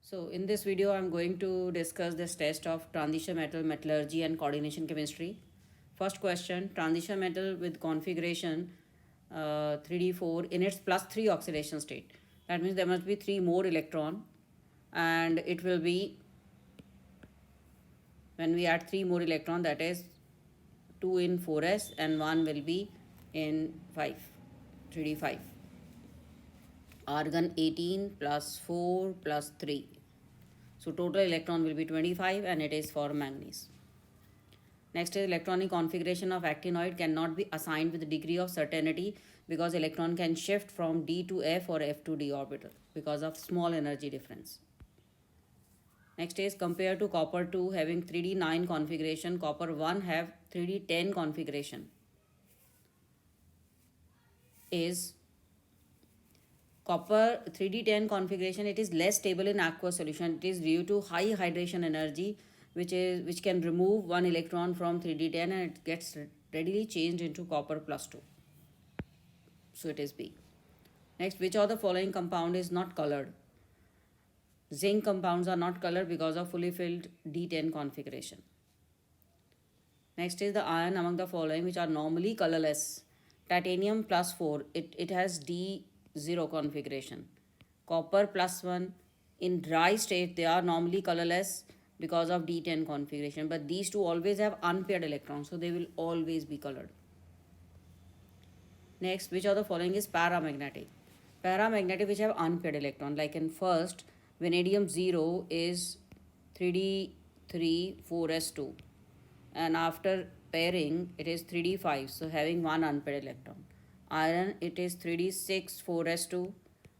So in this video, I'm going to discuss this test of transition metal metallurgy and coordination chemistry. First question, transition metal with configuration 3d4 in its +3 oxidation state. That means there must be 3 more electron, and it will be, when we add 3 more electron, that is 2 in 4s and 1 will be in 5, 3d5. Argon 18 plus 4 plus 3. So total electron will be 25 and it is for manganese. Next is electronic configuration of actinoid cannot be assigned with degree of certainty because electron can shift from d to f or f to d orbital because of small energy difference. Next is compared to copper 2 having 3d9 configuration, copper 1 have 3d10 configuration. Is copper 3d10 configuration, it is less stable in aqueous solution. It is due to high hydration energy which can remove one electron from 3d10 and it gets readily changed into copper +2. So it is B. Next, which of the following compound is not colored? Zinc compounds are not colored because of fully filled D10 configuration. Next is the iron among the following which are normally colorless. Titanium +4, it has D0 configuration. Copper +1, in dry state they are normally colorless because of D10 configuration, but these two always have unpaired electrons, so they will always be colored. Next, which of the following is paramagnetic? Paramagnetic which have unpaired electron, like in first, vanadium 0 is 3d3 4s2, and after pairing it is 3d5, so having one unpaired electron. Iron, it is 3d6 4s2,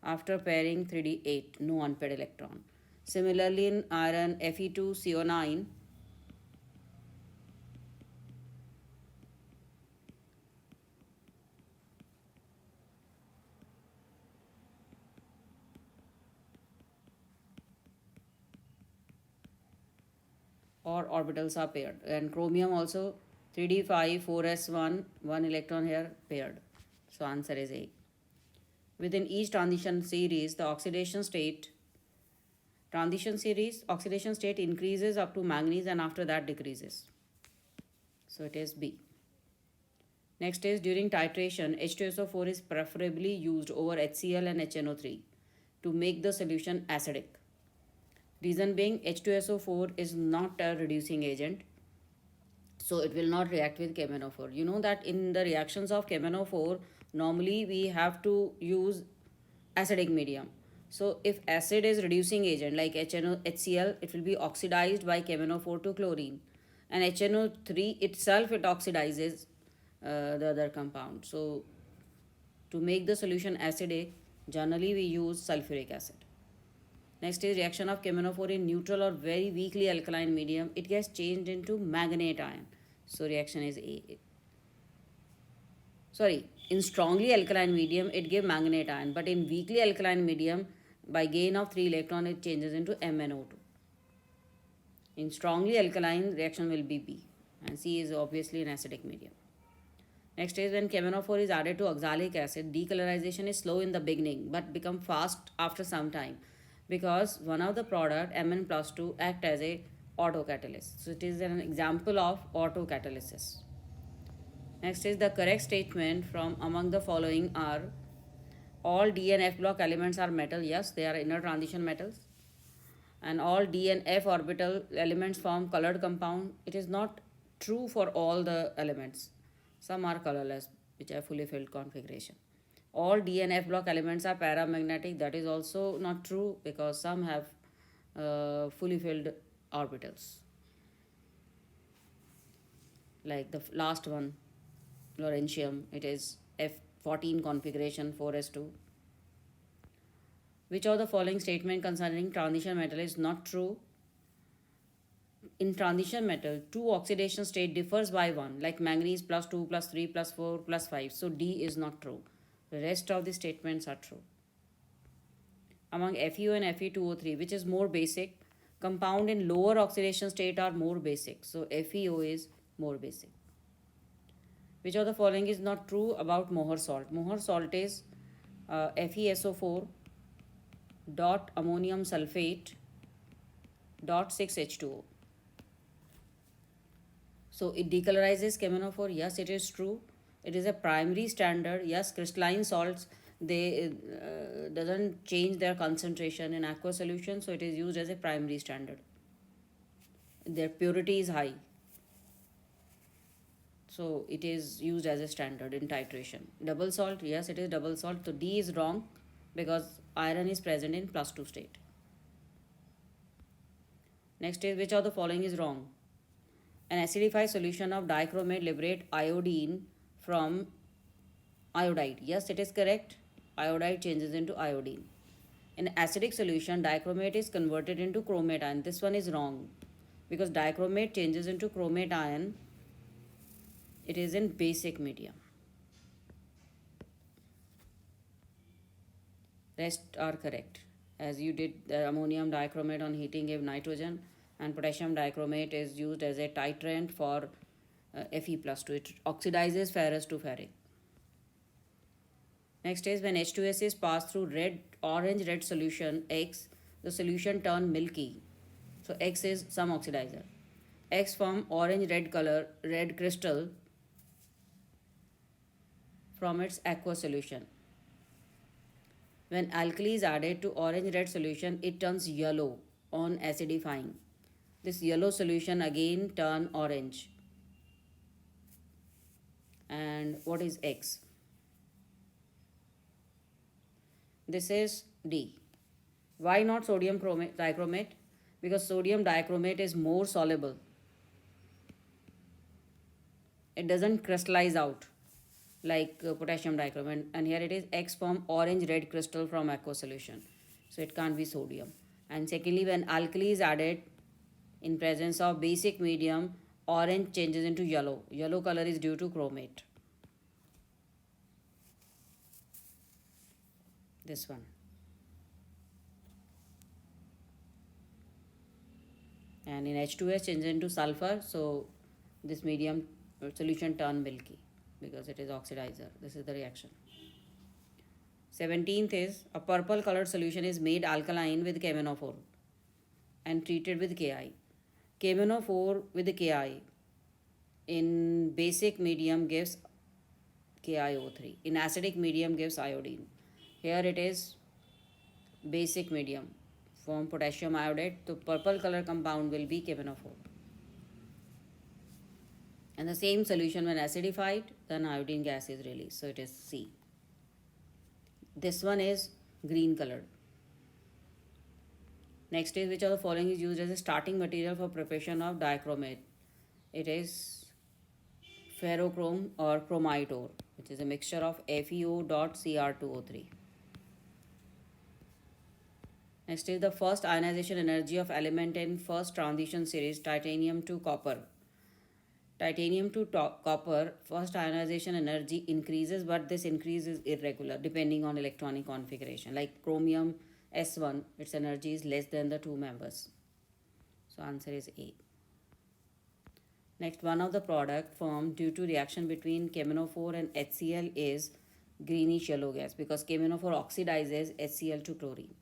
after pairing 3d8, no unpaired electron. Similarly in iron, Fe2CO9, or orbitals are paired, and chromium also 3d5 4s1, one electron here paired. So answer is A. Within each transition series, the oxidation state increases up to manganese and after that decreases. So it is B. Next is during titration, H2SO4 is preferably used over HCl and HNO3 to make the solution acidic. Reason being, H2SO4 is not a reducing agent, so it will not react with KMnO4. You know that in the reactions of KMnO4, normally we have to use acidic medium. So if acid is reducing agent like HCl, it will be oxidized by KMnO4 to chlorine, and HNO3 itself, it oxidizes the other compound. So to make the solution acidic, generally we use sulfuric acid. Next is reaction of KMnO4 in neutral or very weakly alkaline medium. It gets changed into manganate ion. So reaction is A. Sorry, in strongly alkaline medium, it gives manganate ion. But in weakly alkaline medium, by gain of 3 electron, it changes into MnO2. In strongly alkaline, reaction will be B. And C is obviously an acidic medium. Next is when KMnO4 is added to oxalic acid, decolorization is slow in the beginning but become fast after some time, because one of the product Mn+2 act as a autocatalyst. So it is an example of autocatalysis. Next is the correct statement from among the following are: all D and F block elements are metal. Yes, they are inner transition metals. And all D and F orbital elements form colored compound. It is not true for all the elements. Some are colorless, which have fully filled configuration. All D and F block elements are paramagnetic. That is also not true because some have fully filled orbitals. Like the last one, lawrencium, it is F14 configuration 4s2. Which of the following statement concerning transition metal is not true? In transition metal, 2 oxidation state differs by 1, like manganese +2, +3, +4, +5. So D is not true. The rest of the statements are true. Among FeO and Fe2O3, which is more basic? Compound in lower oxidation state are more basic. So FeO is more basic. Which of the following is not true about Mohr salt? Mohr salt is FeSO4 dot ammonium sulfate dot 6H2O. So it decolorizes KMnO4. Yes, it is true. It is a primary standard. Yes, crystalline salts, they doesn't change their concentration in aqueous solution, so it is used as a primary standard. Their purity is high, so it is used as a standard in titration. Double salt, yes, it is double salt. So D is wrong because iron is present in +2 state. Next is, which of the following is wrong? An acidified solution of dichromate liberate iodine from iodide. Yes, it is correct. Iodide changes into iodine. In acidic solution, dichromate is converted into chromate ion. This one is wrong because dichromate changes into chromate ion. It is in basic medium. Rest are correct. As you did, the ammonium dichromate on heating gave nitrogen, and potassium dichromate is used as a titrant for Fe+2. It oxidizes ferrous to ferric. Next is, when H2S is passed through orange-red solution X, the solution turn milky. So X is some oxidizer. X form orange-red color, red crystal from its aqueous solution. When alkali is added to orange-red solution, it turns yellow on acidifying. This yellow solution again turn orange. And what is X? This is D. Why not sodium dichromate? Because sodium dichromate is more soluble. It doesn't crystallize out like potassium dichromate, and here it is X form orange red crystal from aqueous solution, so it can't be sodium. And secondly, when alkali is added in presence of basic medium, orange changes into yellow. Yellow color is due to chromate. This one. And in H2S changes into sulfur, so this medium solution turn milky because it is oxidizer. This is the reaction. 17th is, a purple colored solution is made alkaline with KMnO4 and treated with Ki. KMnO4 with Ki in basic medium gives KiO3. In acidic medium gives iodine. Here it is basic medium from potassium iodide. So purple color compound will be KMnO4. And the same solution when acidified, then iodine gas is released. So it is C. This one is green colored. Next is, which of the following is used as a starting material for preparation of dichromate? It is ferrochrome or chromite ore, which is a mixture of FeO.Cr2O3. Next is the first ionization energy of element in first transition series, titanium to copper. Titanium to copper, first ionization energy increases, but this increase is irregular depending on electronic configuration. Like chromium S1, its energy is less than the two members. So answer is A. Next, one of the product formed due to reaction between KMnO4 and HCl is greenish yellow gas because KMnO4 oxidizes HCl to chlorine.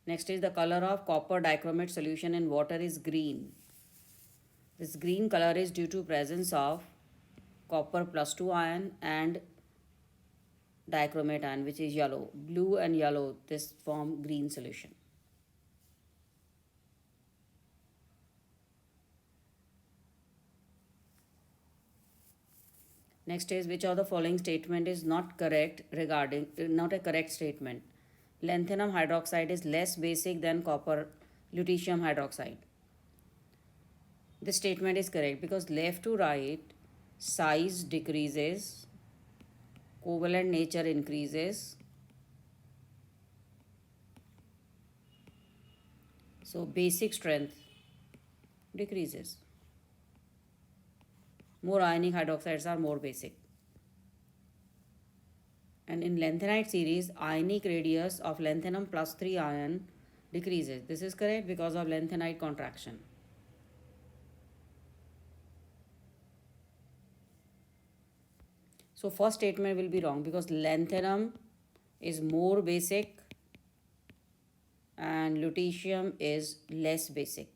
Next is, the color of copper dichromate solution in water is green. This green color is due to presence of copper +2 ion and dichromate ion, which is yellow. Blue and yellow, this form green solution. Next is, which of the following statement is not correct regarding not a correct statement? Lanthanum hydroxide is less basic than copper lutetium hydroxide. This statement is correct because left to right, size decreases, covalent nature increases. So basic strength decreases. More ionic hydroxides are more basic. And in lanthanide series, ionic radius of lanthanum +3 ion decreases. This is correct because of lanthanide contraction. So first statement will be wrong because lanthanum is more basic and lutetium is less basic.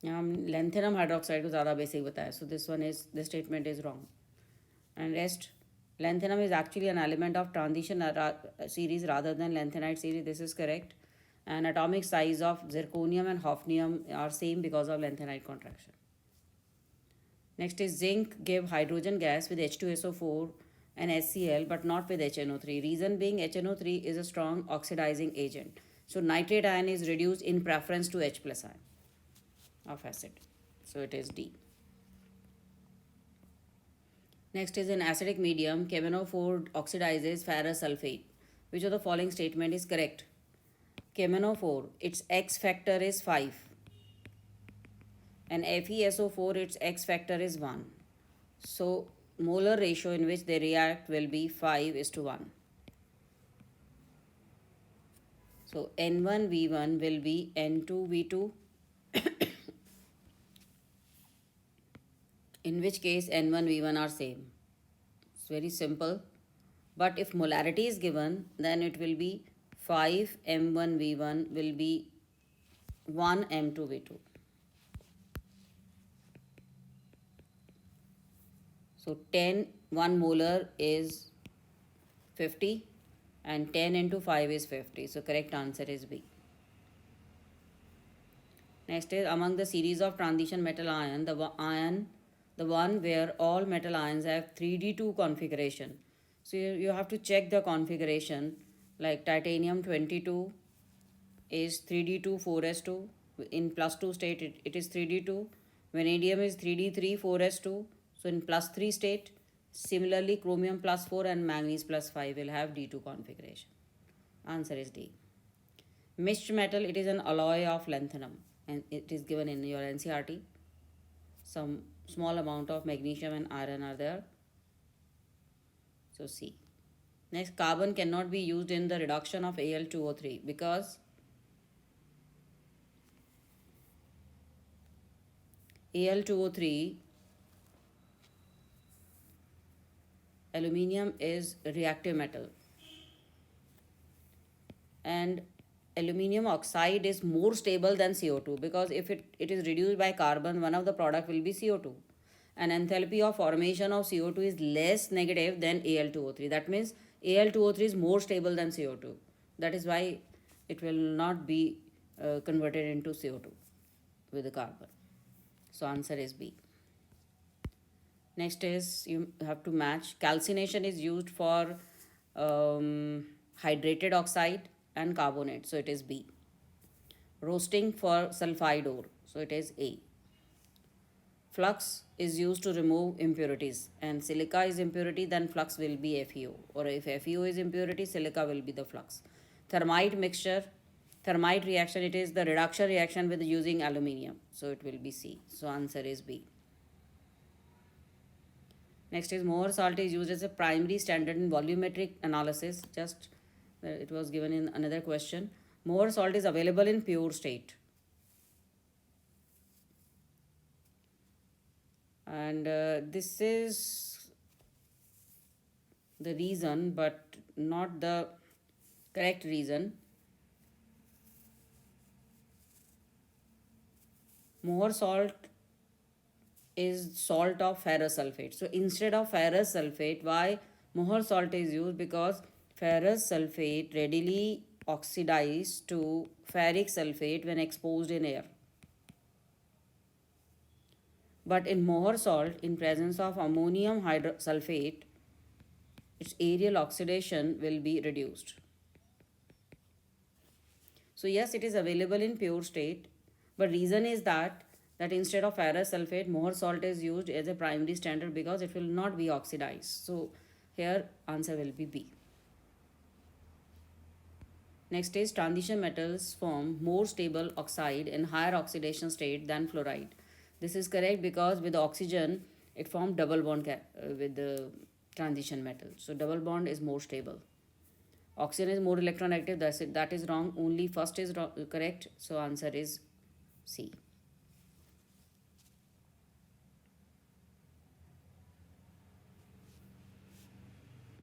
यहाँ हम lanthanum hydroxide को ज़्यादा basic बताया, so this statement is wrong. And rest, lanthanum is actually an element of transition series rather than lanthanide series. This is correct. And atomic size of zirconium and hafnium are same because of lanthanide contraction. Next is zinc give hydrogen gas with H2SO4 and HCl but not with HNO3. Reason being HNO3 is a strong oxidizing agent. So nitrate ion is reduced in preference to H plus ion of acid. So it is D. Next is in acidic medium, KMnO4 oxidizes ferrous sulfate. Which of the following statement is correct? KMnO4, its X factor is 5. And FeSO4, its X factor is 1. So molar ratio in which they react will be 5:1. So N1V1 will be N2V2, in which case N1V1 are same. It's very simple. But if molarity is given, then it will be 5M1V1 will be 1M2V2. So 1 molar is 50 and 10 into 5 is 50. So correct answer is B. Next is among the series of transition metal ion, the one where all metal ions have 3D2 configuration. So you have to check the configuration, like titanium 22 is 3D2 4s2. In plus 2 state it is 3D2. Vanadium is 3D3 4s2. So in plus 3 state, similarly chromium plus 4 and manganese plus 5 will have D2 configuration. Answer is D. Mixed metal, it is an alloy of lanthanum and it is given in your NCRT. Some small amount of magnesium and iron are there. So C. Next, carbon cannot be used in the reduction of Al2O3 because Al2O3, aluminium is reactive metal and aluminium oxide is more stable than CO2 because if it is reduced by carbon, one of the product will be CO2. And enthalpy of formation of CO2 is less negative than Al2O3. That means Al2O3 is more stable than CO2. That is why it will not be converted into CO2 with the carbon. So answer is B. Next is you have to match. Calcination is used for hydrated oxide and carbonate. So it is B. Roasting for sulfide ore. So it is A. Flux is used to remove impurities and silica is impurity, then flux will be FeO, or if FeO is impurity, silica will be the flux. Thermite mixture, thermite reaction, it is the reduction reaction with using aluminium, so it will be C. So answer is B. Next is Mohr salt is used as a primary standard in volumetric analysis. Just it was given in another question. Mohr salt is available in pure state. And this is the reason but not the correct reason. Mohr salt is salt of ferrous sulfate. So instead of ferrous sulfate, why Mohr salt is used? Because ferrous sulfate readily oxidizes to ferric sulfate when exposed in air. But in Mohr salt, in presence of ammonium sulfate, its aerial oxidation will be reduced. So yes, it is available in pure state, but reason is that instead of ferrous sulfate, Mohr salt is used as a primary standard because it will not be oxidized. So here answer will be B. Next is transition metals form more stable oxide in higher oxidation state than fluoride. This is correct because with oxygen, it forms double bond with the transition metal. So double bond is more stable. Oxygen is more electronegative. That is wrong. Only first is correct. So answer is C.